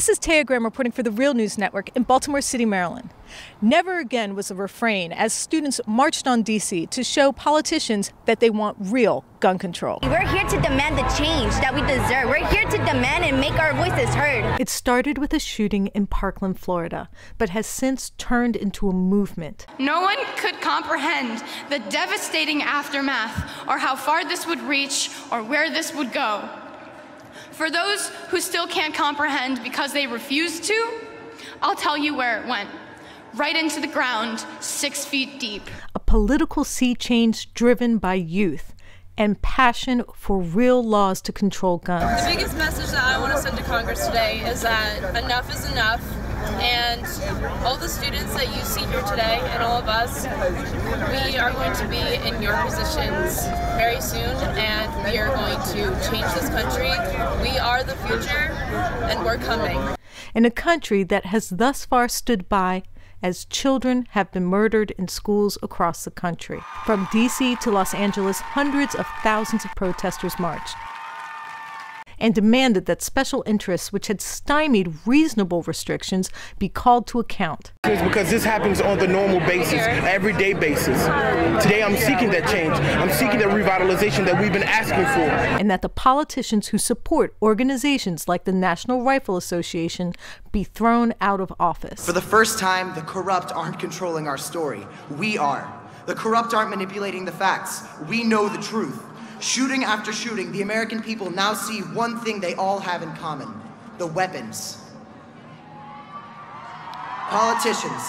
This is Taya Graham reporting for the Real News Network in Baltimore City, Maryland. Never again was a refrain as students marched on D.C. to show politicians that they want real gun control. We're here to demand the change that we deserve. We're here to demand and make our voices heard. It started with a shooting in Parkland, Florida, but has since turned into a movement. No one could comprehend the devastating aftermath or how far this would reach or where this would go. For those who still can't comprehend because they refuse to, I'll tell you where it went. Right into the ground, 6 feet deep. A political sea change driven by youth and passion for real laws to control guns. The biggest message that I want to send to Congress today is that enough is enough, and all the students that you see here today and all of us, we are going to be in your positions very soon, and we are going to change this country. We are the future, and we're coming. In a country that has thus far stood by as children have been murdered in schools across the country. From D.C. to Los Angeles, hundreds of thousands of protesters marched and demanded that special interests, which had stymied reasonable restrictions, be called to account. Because this happens on the normal basis, everyday basis. Today I'm seeking that change. I'm seeking the revitalization that we've been asking for. And that the politicians who support organizations like the National Rifle Association be thrown out of office. For the first time, the corrupt aren't controlling our story. We are. The corrupt aren't manipulating the facts. We know the truth. Shooting after shooting, the American people now see one thing they all have in common: the weapons. Politicians,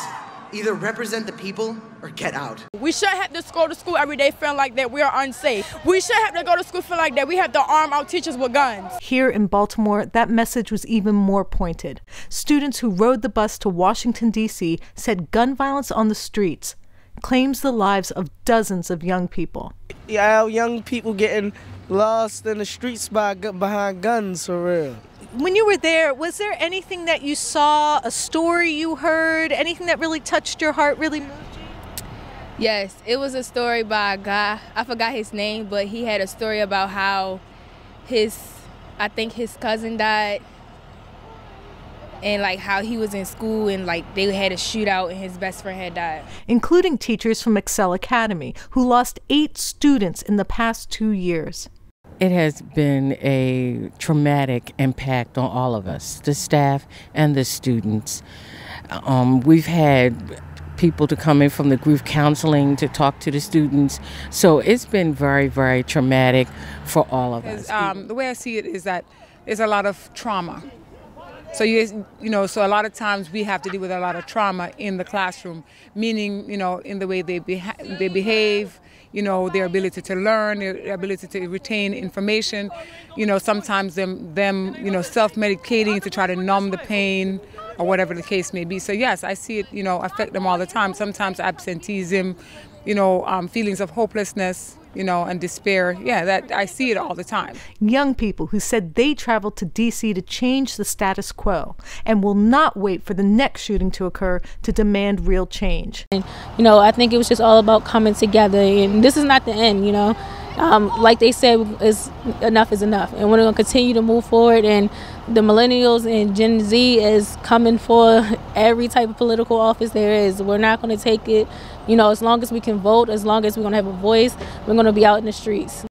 either represent the people or get out. We shouldn't have to go to school every day feeling like that we are unsafe. We shouldn't have to go to school feeling like that we have to arm our teachers with guns. Here in Baltimore, that message was even more pointed. Students who rode the bus to Washington, D.C. said gun violence on the streets claims the lives of dozens of young people. Yeah, young people getting lost in the streets behind guns, for real. When you were there, was there anything that you saw, a story you heard, anything that really touched your heart, really moved you? Yes, it was a story by a guy, I forgot his name, but he had a story about how I think his cousin died, and like how he was in school and like they had a shootout and his best friend had died. Including teachers from Excel Academy, who lost 8 students in the past 2 years. It has been a traumatic impact on all of us, the staff and the students. We've had people to come in from the group counseling to talk to the students. So it's been very, very traumatic for all of us. The way I see it is that there's a lot of trauma. So so a lot of times we have to deal with a lot of trauma in the classroom, meaning, in the way they behave, their ability to learn, their ability to retain information, sometimes them self-medicating to try to numb the pain or whatever the case may be. So yes, I see it, affect them all the time. Sometimes absenteeism, feelings of hopelessness, and despair. Yeah, that I see it all the time. Young people who said they traveled to D.C. to change the status quo and will not wait for the next shooting to occur to demand real change. And, I think it was just all about coming together, and this is not the end, Like they said, enough is enough, and we're going to continue to move forward, and the millennials and Gen Z is coming for every type of political office there is. We're not going to take it, as long as we can vote, as long as we're going to have a voice, we're going to be out in the streets.